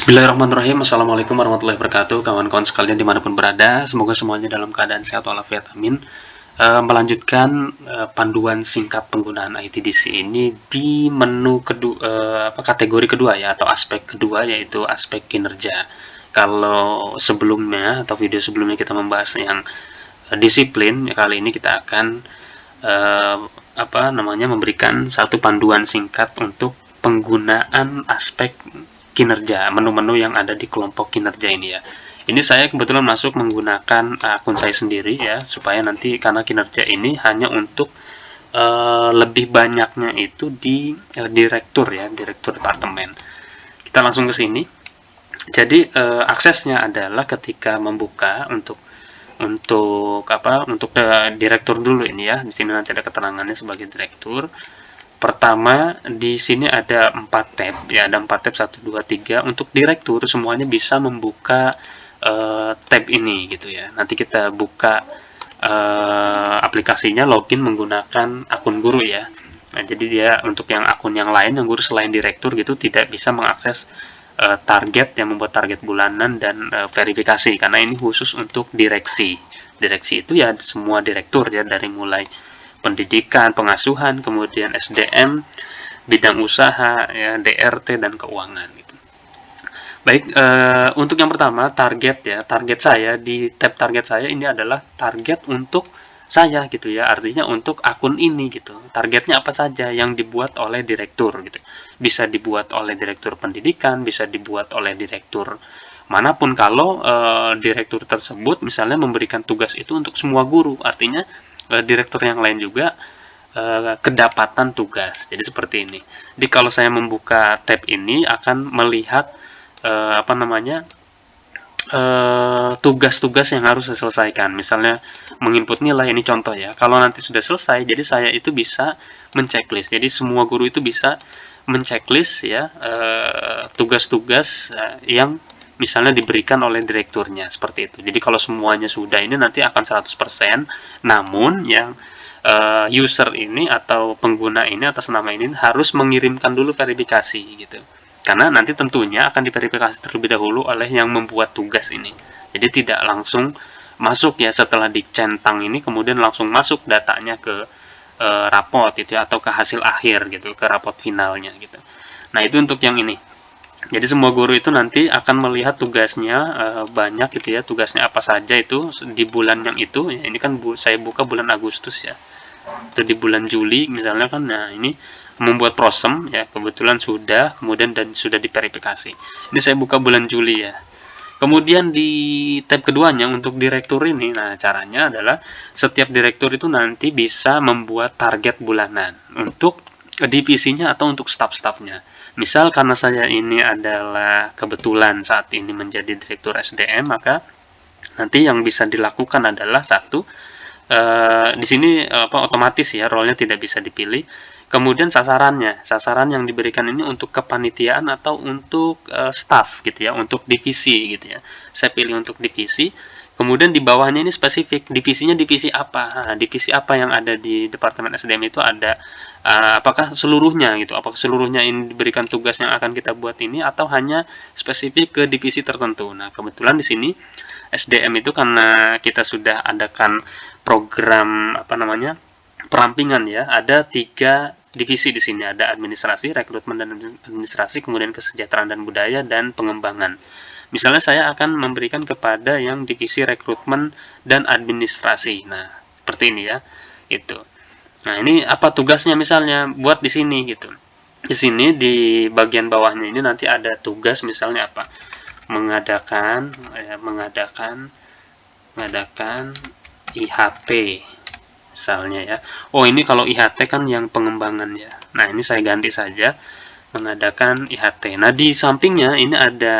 Bismillahirrahmanirrahim. Assalamualaikum warahmatullahi wabarakatuh. Kawan-kawan sekalian dimanapun berada, semoga semuanya dalam keadaan sehat walafiat. Amin. Melanjutkan panduan singkat penggunaan ITDC ini di menu kedua, kategori kedua ya, atau aspek kedua, yaitu aspek kinerja. Kalau sebelumnya atau video sebelumnya kita membahas yang disiplin, ya, kali ini kita akan memberikan satu panduan singkat untuk penggunaan aspek kinerja, menu-menu yang ada di kelompok kinerja ini ya. Ini saya kebetulan masuk menggunakan akun saya sendiri ya, supaya nanti karena kinerja ini hanya untuk lebih banyaknya itu di direktur ya, direktur departemen. Kita langsung ke sini. Jadi aksesnya adalah ketika membuka untuk direktur dulu ini ya. Di sini nanti ada keterangannya sebagai direktur. Pertama, di sini ada 4 tab ya, ada 4 tab 1 2 3. Untuk direktur semuanya bisa membuka tab ini gitu ya. Nanti kita buka aplikasinya, login menggunakan akun guru ya. Nah, jadi dia untuk yang akun yang lain, yang guru selain direktur gitu, tidak bisa mengakses target, yang membuat target bulanan dan verifikasi, karena ini khusus untuk direksi. Direksi itu ya semua direktur ya, dari mulai pendidikan, pengasuhan, kemudian SDM, bidang usaha, ya, DRT dan keuangan gitu. Baik, untuk yang pertama target ya, target saya di tab target saya ini adalah target untuk saya gitu ya, artinya untuk akun ini gitu. Targetnya apa saja yang dibuat oleh direktur gitu. Bisa dibuat oleh direktur pendidikan, bisa dibuat oleh direktur manapun, kalau direktur tersebut misalnya memberikan tugas itu untuk semua guru, artinya direktur yang lain juga kedapatan tugas. Jadi seperti ini. Jadi kalau saya membuka tab ini akan melihat tugas-tugas yang harus saya selesaikan. Misalnya menginput nilai, ini contoh ya. Kalau nanti sudah selesai, jadi saya itu bisa menceklis. Jadi semua guru itu bisa menceklis ya tugas-tugas yang misalnya diberikan oleh direkturnya, seperti itu. Jadi kalau semuanya sudah, ini nanti akan 100%. Namun yang user ini atau pengguna ini atas nama ini harus mengirimkan dulu verifikasi gitu. Karena nanti tentunya akan diverifikasi terlebih dahulu oleh yang membuat tugas ini. Jadi tidak langsung masuk ya, setelah dicentang ini kemudian langsung masuk datanya ke rapot gitu ya, atau ke hasil akhir gitu, ke rapot finalnya gitu. Nah, itu untuk yang ini. Jadi semua guru itu nanti akan melihat tugasnya banyak gitu ya, tugasnya apa saja itu di bulan yang itu ya. Ini kan saya buka bulan Agustus ya. Itu di bulan Juli misalnya kan. Nah, ini membuat prosem ya, kebetulan sudah, kemudian dan sudah diverifikasi. Ini saya buka bulan Juli ya. Kemudian di tab keduanya untuk direktur ini, nah caranya adalah setiap direktur itu nanti bisa membuat target bulanan untuk divisinya atau untuk staf-stafnya. Misal karena saya ini adalah kebetulan saat ini menjadi direktur SDM, maka nanti yang bisa dilakukan adalah satu, di sini otomatis ya, role-nya tidak bisa dipilih. Kemudian sasaran yang diberikan ini untuk kepanitiaan atau untuk staff gitu ya, untuk divisi gitu ya. Saya pilih untuk divisi. Kemudian di bawahnya ini spesifik, divisinya divisi apa. Nah, divisi apa yang ada di Departemen SDM itu ada, apakah seluruhnya gitu, apakah seluruhnya ini diberikan tugas yang akan kita buat ini, atau hanya spesifik ke divisi tertentu. Nah, kebetulan di sini SDM itu karena kita sudah adakan program perampingan ya, ada 3 divisi di sini. Ada administrasi, rekrutmen dan administrasi, kemudian kesejahteraan dan budaya, dan pengembangan. Misalnya saya akan memberikan kepada yang divisi rekrutmen dan administrasi. Nah, seperti ini ya. Gitu. Nah, ini apa tugasnya misalnya buat di sini gitu. Di sini di bagian bawahnya ini nanti ada tugas misalnya apa? Mengadakan IHT misalnya ya. Oh, ini kalau IHT kan yang pengembangan ya. Nah, ini saya ganti saja mengadakan IHT. Nah, di sampingnya ini ada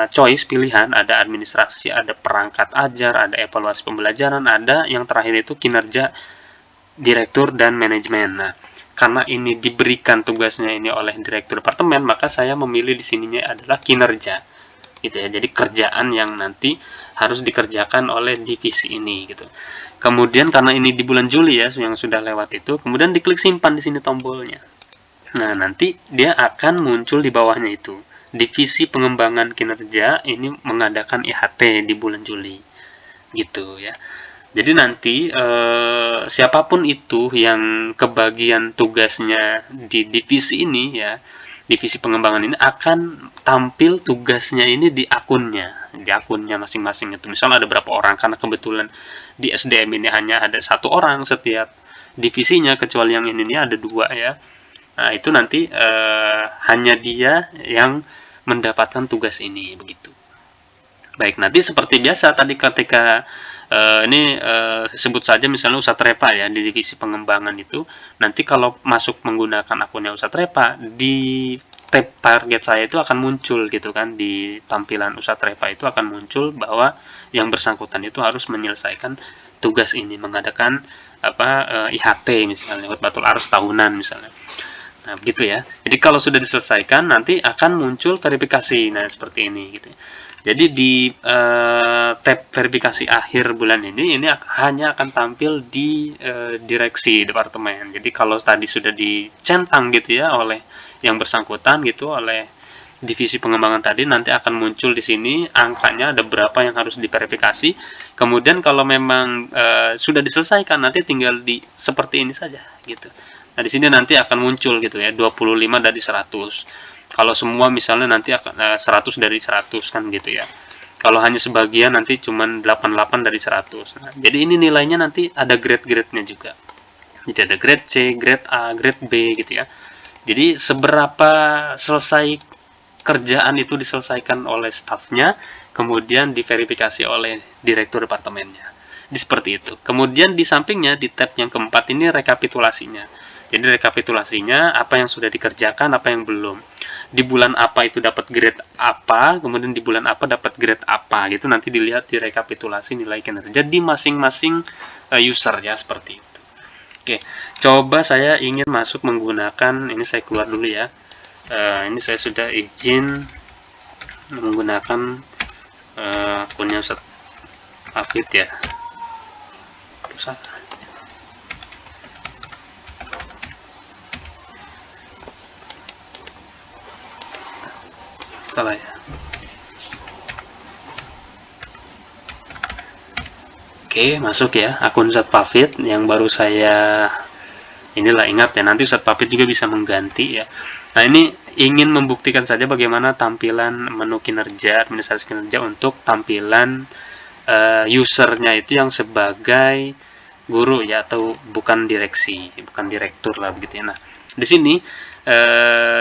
choice, pilihan, ada administrasi, ada perangkat ajar, ada evaluasi pembelajaran, ada yang terakhir itu kinerja direktur dan manajemen. Nah, karena ini diberikan tugasnya ini oleh direktur departemen, maka saya memilih di sininya adalah kinerja gitu ya. Jadi kerjaan yang nanti harus dikerjakan oleh divisi ini gitu. Kemudian karena ini di bulan Juli ya, yang sudah lewat itu, kemudian diklik simpan di sini tombolnya. Nah, nanti dia akan muncul di bawahnya itu. divisi pengembangan kinerja ini mengadakan IHT di bulan Juli, gitu ya. Jadi nanti siapapun itu yang kebagian tugasnya di divisi ini ya, divisi pengembangan ini akan tampil tugasnya ini di akunnya masing-masing itu. Misal ada berapa orang, karena kebetulan di SDM ini hanya ada 1 orang setiap divisinya, kecuali yang ini ada 2 ya. Nah, itu nanti hanya dia yang mendapatkan tugas ini, begitu. Baik, nanti seperti biasa tadi ketika ini sebut saja misalnya Ustadz Repa ya, di divisi pengembangan itu, nanti kalau masuk menggunakan akunnya Ustadz Repa, di tab target saya itu akan muncul gitu kan, di tampilan Ustadz Repa itu akan muncul bahwa yang bersangkutan itu harus menyelesaikan tugas ini, mengadakan IHT misalnya, khutbatul ars tahunan misalnya. Nah, begitu ya. Jadi kalau sudah diselesaikan, nanti akan muncul verifikasi. Nah, seperti ini gitu. Jadi di tab verifikasi akhir bulan ini hanya akan tampil di direksi departemen. Jadi kalau tadi sudah dicentang gitu ya oleh yang bersangkutan gitu, oleh divisi pengembangan tadi, nanti akan muncul di sini angkanya ada berapa yang harus diverifikasi. Kemudian kalau memang sudah diselesaikan, nanti tinggal di seperti ini saja gitu. Nah, di sini nanti akan muncul gitu ya, 25 dari 100. Kalau semua misalnya nanti akan 100 dari 100 kan gitu ya. Kalau hanya sebagian nanti cuman 88 dari 100. Nah, jadi ini nilainya nanti ada grade-grade-nya juga. Jadi ada grade C, grade A, grade B gitu ya. Jadi seberapa selesai kerjaan itu diselesaikan oleh stafnya, kemudian diverifikasi oleh direktur departemennya. Jadi seperti itu. Kemudian di sampingnya di tab yang keempat ini rekapitulasinya. Jadi rekapitulasinya apa yang sudah dikerjakan, apa yang belum. Di bulan apa itu dapat grade apa, kemudian di bulan apa dapat grade apa, gitu nanti dilihat di rekapitulasi nilai kinerja di masing-masing user ya, seperti itu. Oke, coba saya ingin masuk menggunakan, ini saya keluar dulu ya. Ini saya sudah izin menggunakan akunnya Ustadz Hafid ya. Salah ya. Oke, masuk ya akun Ustadz Hafid yang baru saya inilah, ingat ya, nanti Ustadz Hafid juga bisa mengganti ya. Nah, ini ingin membuktikan saja bagaimana tampilan menu kinerja, administrasi kinerja untuk tampilan usernya itu yang sebagai guru ya, atau bukan direksi, bukan direktur lah begitu ya. Nah, di sini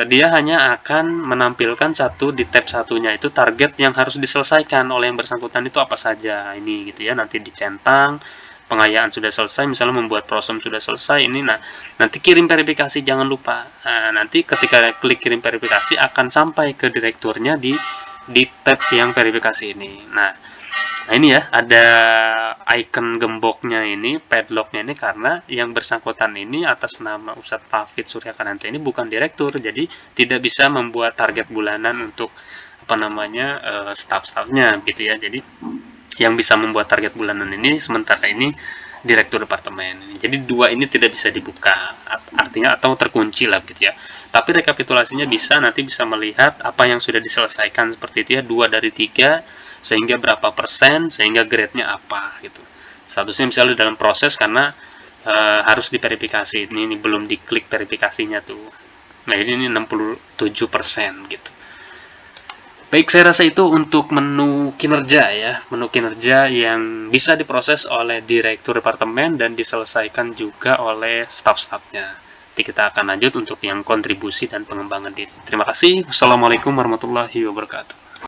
dia hanya akan menampilkan di tab satunya itu target yang harus diselesaikan oleh yang bersangkutan itu apa saja ini gitu ya. Nanti dicentang, pengayaan sudah selesai, misalnya membuat prosom sudah selesai ini. Nah, nanti kirim verifikasi jangan lupa. Nah, nanti ketika klik kirim verifikasi akan sampai ke direkturnya di tab yang verifikasi ini. Nah, ini ya, ada icon gemboknya ini, padlocknya ini, karena yang bersangkutan ini atas nama Ustadz Hafid Suryakananta ini bukan direktur, jadi tidak bisa membuat target bulanan untuk staff-staffnya gitu ya. Jadi yang bisa membuat target bulanan ini sementara ini direktur departemen ini. Jadi dua ini tidak bisa dibuka, artinya atau terkunci lah gitu ya. Tapi rekapitulasinya nanti bisa melihat apa yang sudah diselesaikan seperti itu ya, 2 dari 3, sehingga berapa persen, sehingga grade-nya apa gitu. Statusnya misalnya dalam proses karena harus diverifikasi. Ini belum diklik verifikasinya tuh. Nah, ini 67% gitu. Baik, saya rasa itu untuk menu kinerja ya, menu kinerja yang bisa diproses oleh direktur departemen dan diselesaikan juga oleh staf-stafnya. Nanti kita akan lanjut untuk yang kontribusi dan pengembangan diri. Terima kasih. Wassalamualaikum warahmatullahi wabarakatuh.